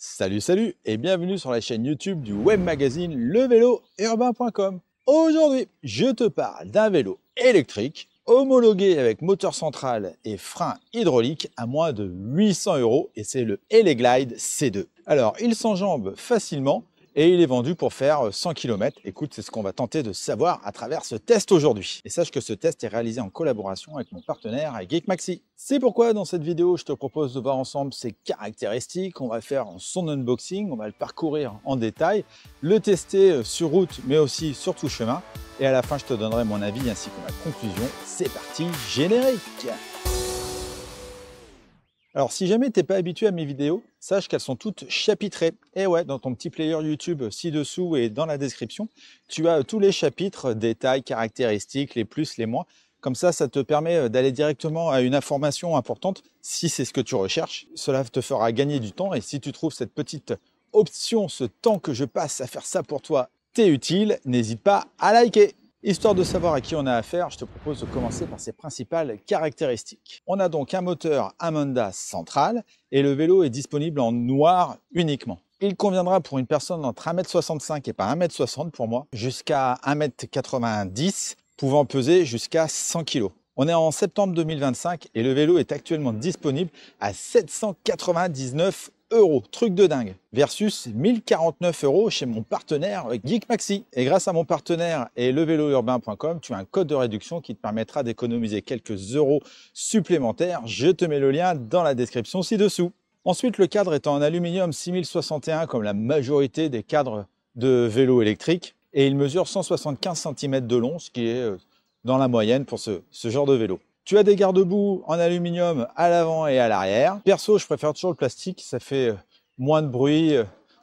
Salut et bienvenue sur la chaîne YouTube du web magazine levélourbain.com. Aujourd'hui, je te parle d'un vélo électrique homologué avec moteur central et frein hydraulique à moins de 800 € et c'est le Eleglide C2. Alors, il s'enjambe facilement et il est vendu pour faire 100 km. Écoute, c'est ce qu'on va tenter de savoir à travers ce test aujourd'hui. Et sache que ce test est réalisé en collaboration avec mon partenaire GeekMaxi. C'est pourquoi dans cette vidéo, je te propose de voir ensemble ses caractéristiques. On va faire son unboxing, on va le parcourir en détail, le tester sur route mais aussi sur tout chemin. Et à la fin, je te donnerai mon avis ainsi que ma conclusion. C'est parti, générique! Alors, si jamais tu n'es pas habitué à mes vidéos, sache qu'elles sont toutes chapitrées. Et ouais, dans ton petit player YouTube ci-dessous et dans la description, tu as tous les chapitres, détails, caractéristiques, les plus, les moins. Comme ça te permet d'aller directement à une information importante si c'est ce que tu recherches. Cela te fera gagner du temps et si tu trouves cette petite option, ce temps que je passe à faire ça pour toi, t'est utile, n'hésite pas à liker. Histoire de savoir à qui on a affaire, je te propose de commencer par ses principales caractéristiques. On a donc un moteur Amanda central et le vélo est disponible en noir uniquement. Il conviendra pour une personne entre 1m65 et pas 1m60 pour moi, jusqu'à 1m90, pouvant peser jusqu'à 100 kg. On est en septembre 2025 et le vélo est actuellement disponible à 799 €, truc de dingue, versus 1049 € chez mon partenaire GeekMaxi. Et grâce à mon partenaire et levélourbain.com, tu as un code de réduction qui te permettra d'économiser quelques euros supplémentaires. Je te mets le lien dans la description ci-dessous. Ensuite, le cadre est en aluminium 6061 comme la majorité des cadres de vélos électriques et il mesure 175 cm de long, ce qui est dans la moyenne pour ce genre de vélo. Tu as des garde-boue en aluminium à l'avant et à l'arrière. Perso, je préfère toujours le plastique, ça fait moins de bruit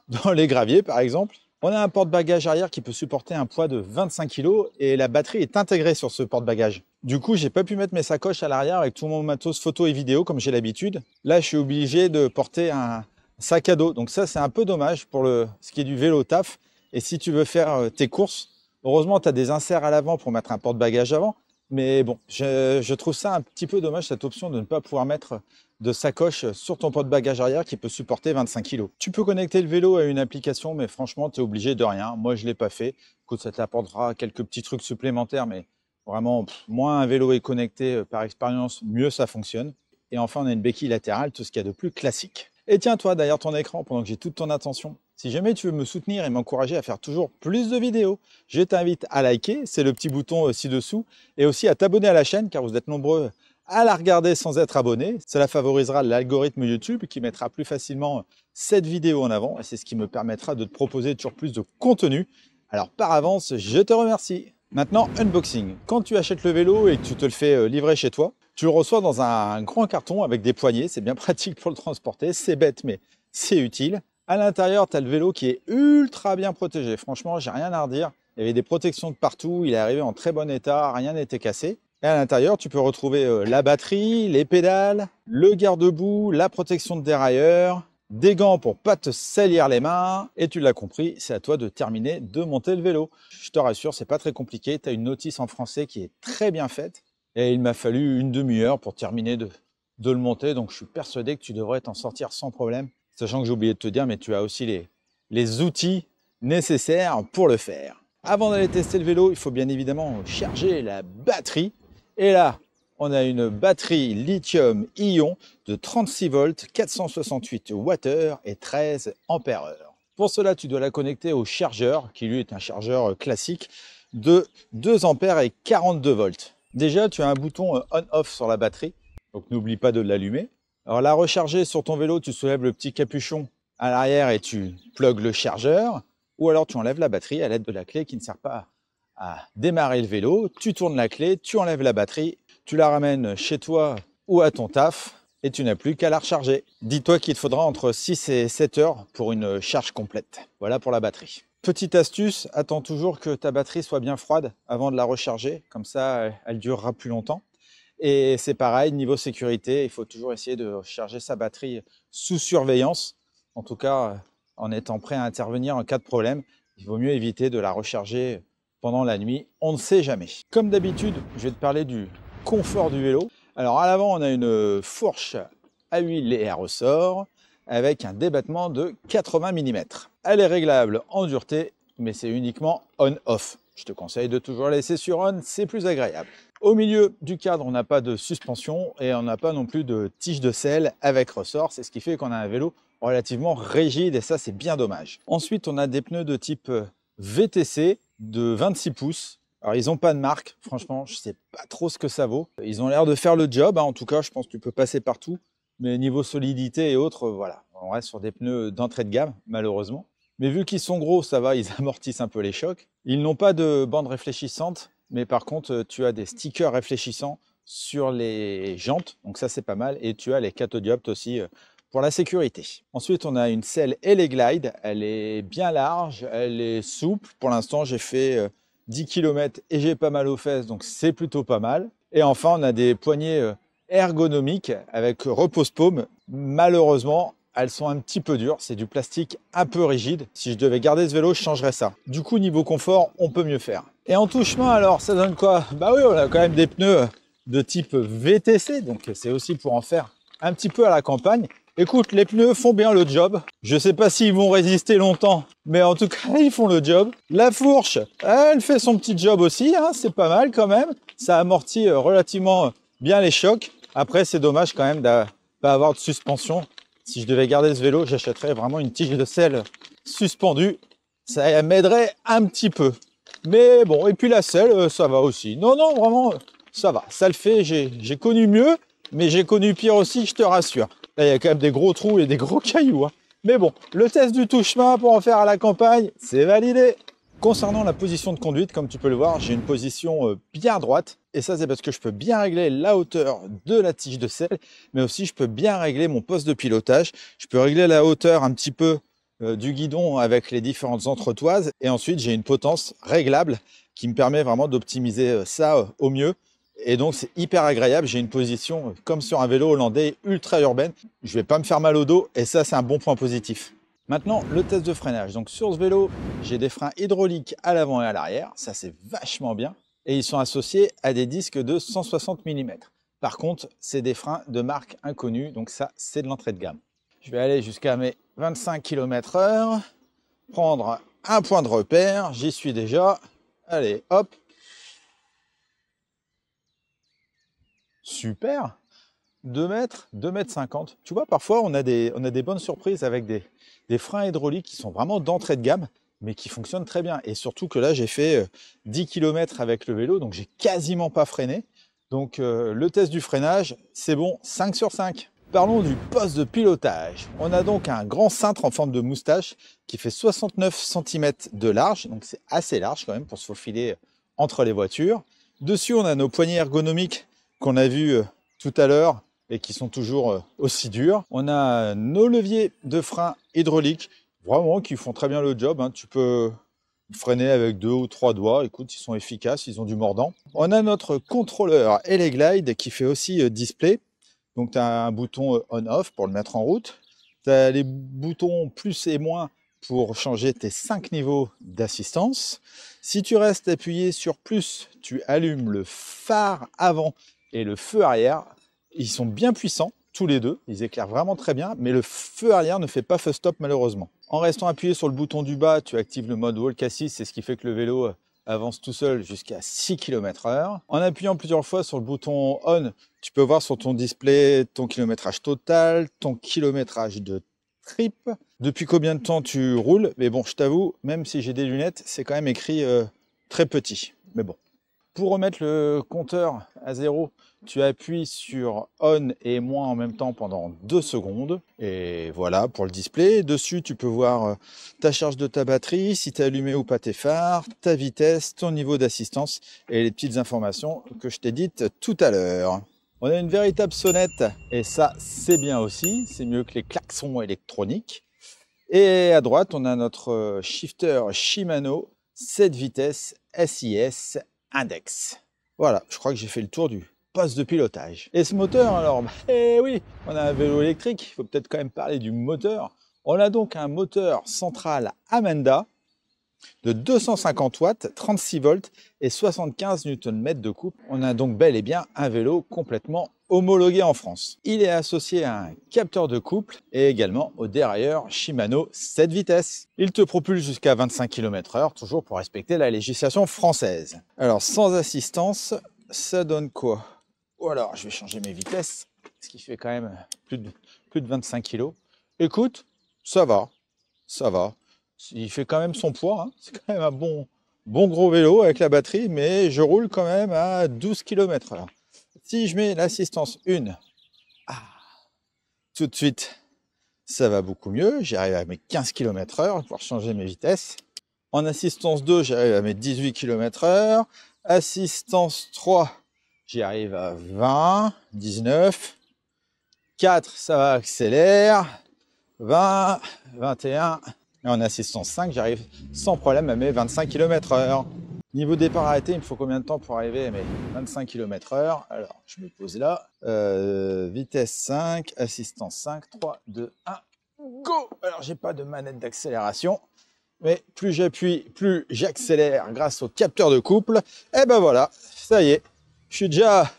dans les graviers par exemple. On a un porte-bagages arrière qui peut supporter un poids de 25 kg et la batterie est intégrée sur ce porte-bagages. Du coup, j'ai pas pu mettre mes sacoches à l'arrière avec tout mon matos photo et vidéo comme j'ai l'habitude. Là, je suis obligé de porter un sac à dos. Donc ça, c'est un peu dommage pour ce qui est du vélo taf. Et si tu veux faire tes courses, heureusement, tu as des inserts à l'avant pour mettre un porte-bagages avant. Mais bon, je trouve ça un petit peu dommage, cette option de ne pas pouvoir mettre de sacoche sur ton porte-bagages arrière qui peut supporter 25 kg. Tu peux connecter le vélo à une application, mais franchement, tu es obligé de rien. Moi, je ne l'ai pas fait. Écoute, ça t'apportera quelques petits trucs supplémentaires, mais vraiment, moins un vélo est connecté par expérience, mieux ça fonctionne. Et enfin, on a une béquille latérale, tout ce qu'il y a de plus classique. Et tiens, toi, derrière ton écran, pendant que j'ai toute ton attention, si jamais tu veux me soutenir et m'encourager à faire toujours plus de vidéos, je t'invite à liker, c'est le petit bouton ci-dessous, et aussi à t'abonner à la chaîne, car vous êtes nombreux à la regarder sans être abonné. Cela favorisera l'algorithme YouTube qui mettra plus facilement cette vidéo en avant, et c'est ce qui me permettra de te proposer toujours plus de contenu. Alors par avance, je te remercie. Maintenant, unboxing. Quand tu achètes le vélo et que tu te le fais livrer chez toi, tu le reçois dans un grand carton avec des poignées, c'est bien pratique pour le transporter, c'est bête mais c'est utile. À l'intérieur, tu as le vélo qui est ultra bien protégé. Franchement, j'ai rien à redire. Il y avait des protections de partout. Il est arrivé en très bon état. Rien n'était cassé. Et à l'intérieur, tu peux retrouver la batterie, les pédales, le garde-boue, la protection de dérailleur, des gants pour pas te salir les mains. Et tu l'as compris, c'est à toi de terminer de monter le vélo. Je te rassure, c'est pas très compliqué. Tu as une notice en français qui est très bien faite. Et il m'a fallu une demi-heure pour terminer de le monter. Donc, je suis persuadé que tu devrais t'en sortir sans problème. Sachant que j'ai oublié de te dire, mais tu as aussi les outils nécessaires pour le faire. Avant d'aller tester le vélo, il faut bien évidemment charger la batterie. Et là, on a une batterie lithium-ion de 36 volts, 468 Wh et 13 Ampères. Pour cela, tu dois la connecter au chargeur, qui lui est un chargeur classique de 2 ampères et 42 volts. Déjà, tu as un bouton on-off sur la batterie, donc n'oublie pas de l'allumer. Alors la recharger sur ton vélo, tu soulèves le petit capuchon à l'arrière et tu plugues le chargeur. Ou alors tu enlèves la batterie à l'aide de la clé qui ne sert pas à démarrer le vélo. Tu tournes la clé, tu enlèves la batterie, tu la ramènes chez toi ou à ton taf et tu n'as plus qu'à la recharger. Dis-toi qu'il te faudra entre 6 et 7 heures pour une charge complète. Voilà pour la batterie. Petite astuce, attends toujours que ta batterie soit bien froide avant de la recharger. Comme ça, elle durera plus longtemps. Et c'est pareil, niveau sécurité, il faut toujours essayer de charger sa batterie sous surveillance. En tout cas, en étant prêt à intervenir en cas de problème, il vaut mieux éviter de la recharger pendant la nuit. On ne sait jamais. Comme d'habitude, je vais te parler du confort du vélo. Alors à l'avant, on a une fourche à huile et à ressort, avec un débattement de 80 mm. Elle est réglable en dureté, mais c'est uniquement on-off. Je te conseille de toujours la laisser sur on, c'est plus agréable. Au milieu du cadre, on n'a pas de suspension et on n'a pas non plus de tige de selle avec ressort. C'est ce qui fait qu'on a un vélo relativement rigide et ça, c'est bien dommage. Ensuite, on a des pneus de type VTC de 26 pouces. Alors, ils n'ont pas de marque. Franchement, je ne sais pas trop ce que ça vaut. Ils ont l'air de faire le job. En tout cas, je pense que tu peux passer partout. Mais niveau solidité et autres, voilà. On reste sur des pneus d'entrée de gamme, malheureusement. Mais vu qu'ils sont gros, ça va, ils amortissent un peu les chocs. Ils n'ont pas de bande réfléchissante. Mais par contre, tu as des stickers réfléchissants sur les jantes, donc ça c'est pas mal. Et tu as les cathodiotes aussi pour la sécurité. Ensuite, on a une selle L-Glide. Elle est bien large, elle est souple. Pour l'instant, j'ai fait 10 km et j'ai pas mal aux fesses, donc c'est plutôt pas mal. Et enfin, on a des poignées ergonomiques avec repose-paume. Malheureusement, elles sont un petit peu dures, c'est du plastique un peu rigide. Si je devais garder ce vélo, je changerais ça. Du coup, niveau confort, on peut mieux faire. Et en touche-main, alors, ça donne quoi? Bah oui, on a quand même des pneus de type VTC, donc c'est aussi pour en faire un petit peu à la campagne. Écoute, les pneus font bien le job. Je ne sais pas s'ils vont résister longtemps, mais en tout cas, ils font le job. La fourche, elle fait son petit job aussi, hein, c'est pas mal quand même. Ça amortit relativement bien les chocs. Après, c'est dommage quand même de ne pas avoir de suspension. Si je devais garder ce vélo, j'achèterais vraiment une tige de selle suspendue. Ça m'aiderait un petit peu. Mais bon, et puis la selle, ça va aussi. Non, non, vraiment, ça va. Ça le fait, j'ai connu mieux, mais j'ai connu pire aussi, je te rassure. Là, il y a quand même des gros trous et des gros cailloux. Hein. Mais bon, le test du touche-main pour en faire à la campagne, c'est validé. Concernant la position de conduite, comme tu peux le voir, j'ai une position bien droite. Et ça, c'est parce que je peux bien régler la hauteur de la tige de selle, mais aussi je peux bien régler mon poste de pilotage. Je peux régler la hauteur un petit peu du guidon avec les différentes entretoises. Et ensuite, j'ai une potence réglable qui me permet vraiment d'optimiser ça au mieux. Et donc, c'est hyper agréable. J'ai une position comme sur un vélo hollandais ultra urbaine. Je ne vais pas me faire mal au dos et ça, c'est un bon point positif. Maintenant, le test de freinage. Donc, sur ce vélo, j'ai des freins hydrauliques à l'avant et à l'arrière. Ça, c'est vachement bien. Et ils sont associés à des disques de 160 mm. Par contre, c'est des freins de marque inconnue. Donc ça, c'est de l'entrée de gamme. Je vais aller jusqu'à mes 25 km/h. Prendre un point de repère. J'y suis déjà. Allez, hop. Super. 2 mètres, 2 mètres 50. Tu vois, parfois, on a des bonnes surprises avec des freins hydrauliques qui sont vraiment d'entrée de gamme, mais qui fonctionnent très bien. Et surtout que là, j'ai fait 10 km avec le vélo, donc j'ai quasiment pas freiné. Donc le test du freinage, c'est bon, 5 sur 5. Parlons du poste de pilotage. On a donc un grand cintre en forme de moustache qui fait 69 cm de large, donc c'est assez large quand même pour se faufiler entre les voitures. Dessus, on a nos poignées ergonomiques qu'on a vues tout à l'heure et qui sont toujours aussi durs. On a nos leviers de frein hydrauliques, vraiment qui font très bien le job. Hein. Tu peux freiner avec 2 ou 3 doigts. Écoute, ils sont efficaces, ils ont du mordant. On a notre contrôleur L-Glide qui fait aussi display. Donc, tu as un bouton on-off pour le mettre en route. Tu as les boutons plus et moins pour changer tes 5 niveaux d'assistance. Si tu restes appuyé sur plus, tu allumes le phare avant et le feu arrière. Ils sont bien puissants, tous les deux. Ils éclairent vraiment très bien, mais le feu arrière ne fait pas feu stop malheureusement. En restant appuyé sur le bouton du bas, tu actives le mode Walk Assist. C'est ce qui fait que le vélo avance tout seul jusqu'à 6 km/h. En appuyant plusieurs fois sur le bouton On, tu peux voir sur ton display ton kilométrage total, ton kilométrage de trip, depuis combien de temps tu roules. Mais bon, je t'avoue, même si j'ai des lunettes, c'est quand même écrit très petit. Mais bon. Pour remettre le compteur à 0, tu appuies sur On et moins en même temps pendant 2 secondes. Et voilà pour le display. Dessus, tu peux voir ta charge de ta batterie, si tu as allumé ou pas tes phares, ta vitesse, ton niveau d'assistance et les petites informations que je t'ai dites tout à l'heure. On a une véritable sonnette et ça, c'est bien aussi. C'est mieux que les klaxons électroniques. Et à droite, on a notre shifter Shimano 7 vitesses SIS Index. Voilà, je crois que j'ai fait le tour du poste de pilotage. Et ce moteur, alors, eh oui, on a un vélo électrique, il faut peut-être quand même parler du moteur. On a donc un moteur central Amanda de 250 watts, 36 volts et 75 Nm de couple. On a donc bel et bien un vélo complètement homologué en France. Il est associé à un capteur de couple et également au dérailleur Shimano 7 vitesses. Il te propulse jusqu'à 25 km/h, toujours pour respecter la législation française. Alors sans assistance, ça donne quoi? Ou alors je vais changer mes vitesses, ce qui fait quand même plus de 25 kg. Écoute, ça va. Il fait quand même son poids, hein. C'est quand même un bon gros vélo avec la batterie, mais je roule quand même à 12 km/h. Si je mets l'assistance 1, tout de suite, ça va beaucoup mieux. J'arrive à mes 15 km/h pour changer mes vitesses. En assistance 2, j'arrive à mes 18 km/h. Assistance 3, j'y arrive à 20, 19. 4, ça va accélérer. 20, 21. Et en assistance 5, j'arrive sans problème à mes 25 km/h. Niveau départ arrêté, il me faut combien de temps pour arriver à mes 25 km/h? Alors, je me pose là. Vitesse 5, assistance 5, 3, 2, 1, go! Alors, j'ai pas de manette d'accélération, mais plus j'appuie, plus j'accélère grâce au capteur de couple. Et ben voilà, ça y est, je suis déjà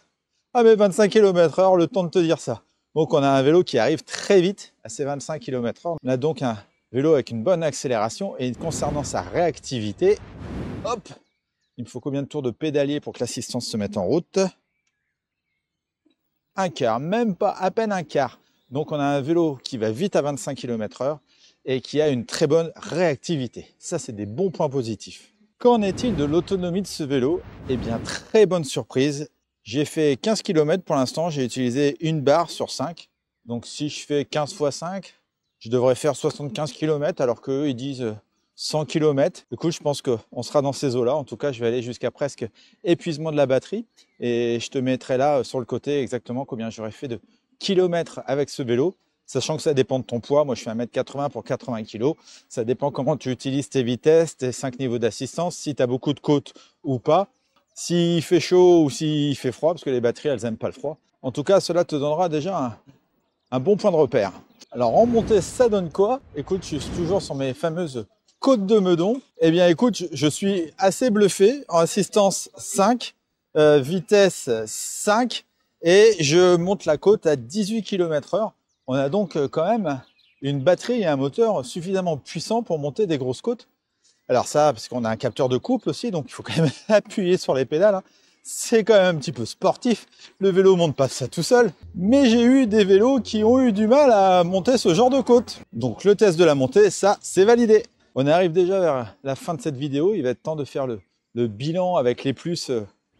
à mes 25 km/h, le temps de te dire ça. Donc, on a un vélo qui arrive très vite à ses 25 km/h. On a donc un vélo avec une bonne accélération et concernant sa réactivité, hop, il me faut combien de tours de pédalier pour que l'assistance se mette en route? Un quart, même pas, à peine un quart. Donc on a un vélo qui va vite à 25 km/h et qui a une très bonne réactivité. Ça, c'est des bons points positifs. Qu'en est-il de l'autonomie de ce vélo? Eh bien, très bonne surprise. J'ai fait 15 km pour l'instant, j'ai utilisé une barre sur 5. Donc si je fais 15 x 5, je devrais faire 75 km alors qu'eux, ils disent 100 km. Du coup, je pense qu'on sera dans ces eaux-là. En tout cas, je vais aller jusqu'à presque épuisement de la batterie. Et je te mettrai là sur le côté exactement combien j'aurais fait de kilomètres avec ce vélo. Sachant que ça dépend de ton poids. Moi, je fais 1m80 pour 80 kg. Ça dépend comment tu utilises tes vitesses, tes 5 niveaux d'assistance, si tu as beaucoup de côtes ou pas, s'il fait chaud ou s'il fait froid, parce que les batteries, elles n'aiment pas le froid. En tout cas, cela te donnera déjà un bon point de repère. Alors, en montée, ça donne quoi? Écoute, je suis toujours sur mes fameuses côtes de Meudon. Eh bien, écoute, je suis assez bluffé. En assistance 5, vitesse 5, et je monte la côte à 18 km/h. On a donc quand même une batterie et un moteur suffisamment puissants pour monter des grosses côtes. Alors ça, parce qu'on a un capteur de couple aussi, donc il faut quand même appuyer sur les pédales, hein. C'est quand même un petit peu sportif. Le vélo monte pas ça tout seul. Mais j'ai eu des vélos qui ont eu du mal à monter ce genre de côte. Donc le test de la montée, ça, c'est validé. On arrive déjà vers la fin de cette vidéo. Il va être temps de faire le bilan avec les plus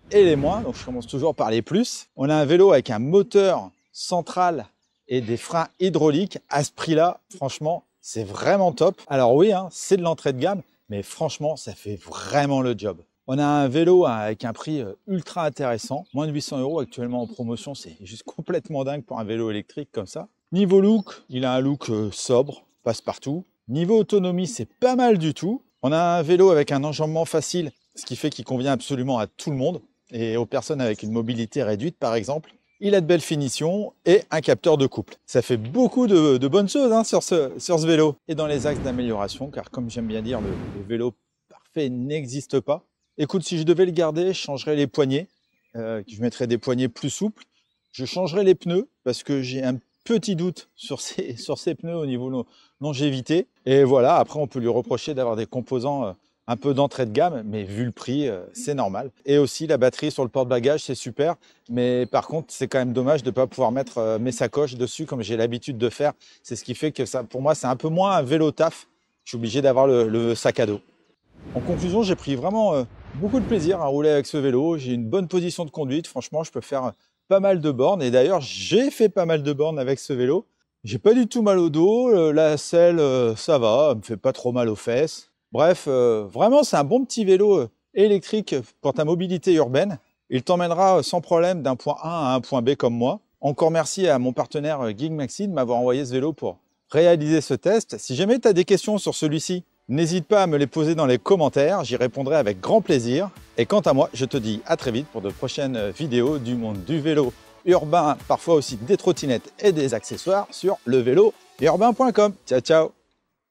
et les moins. Donc je commence toujours par les plus. On a un vélo avec un moteur central et des freins hydrauliques. À ce prix-là, franchement, c'est vraiment top. Alors oui, hein, c'est de l'entrée de gamme, mais franchement, ça fait vraiment le job. On a un vélo avec un prix ultra intéressant, moins de 800 € actuellement en promotion, c'est juste complètement dingue pour un vélo électrique comme ça. Niveau look, il a un look sobre, passe-partout. Niveau autonomie, c'est pas mal du tout. On a un vélo avec un enjambement facile, ce qui fait qu'il convient absolument à tout le monde et aux personnes avec une mobilité réduite par exemple. Il a de belles finitions et un capteur de couple. Ça fait beaucoup de bonnes choses hein, sur ce vélo. Et dans les axes d'amélioration, car comme j'aime bien dire, le vélo parfait n'existe pas. Écoute, si je devais le garder, je changerais les poignées. Je mettrais des poignées plus souples. Je changerais les pneus parce que j'ai un petit doute sur ces pneus au niveau longévité. Et voilà, après on peut lui reprocher d'avoir des composants un peu d'entrée de gamme, mais vu le prix, c'est normal. Et aussi la batterie sur le porte-bagages, c'est super. Mais par contre, c'est quand même dommage de ne pas pouvoir mettre mes sacoches dessus comme j'ai l'habitude de faire. C'est ce qui fait que ça, pour moi, c'est un peu moins un vélo taf. Je suis obligé d'avoir le sac à dos. En conclusion, j'ai pris vraiment beaucoup de plaisir à rouler avec ce vélo. J'ai une bonne position de conduite. Franchement, je peux faire pas mal de bornes. Et d'ailleurs, j'ai fait pas mal de bornes avec ce vélo. J'ai pas du tout mal au dos. La selle, ça va. Elle me fait pas trop mal aux fesses. Bref, vraiment, c'est un bon petit vélo électrique pour ta mobilité urbaine. Il t'emmènera sans problème d'un point A à un point B comme moi. Encore merci à mon partenaire Gig Maxi de m'avoir envoyé ce vélo pour réaliser ce test. Si jamais tu as des questions sur celui-ci, n'hésite pas à me les poser dans les commentaires, j'y répondrai avec grand plaisir. Et quant à moi, je te dis à très vite pour de prochaines vidéos du monde du vélo urbain, parfois aussi des trottinettes et des accessoires sur levélourbain.com. Ciao, ciao!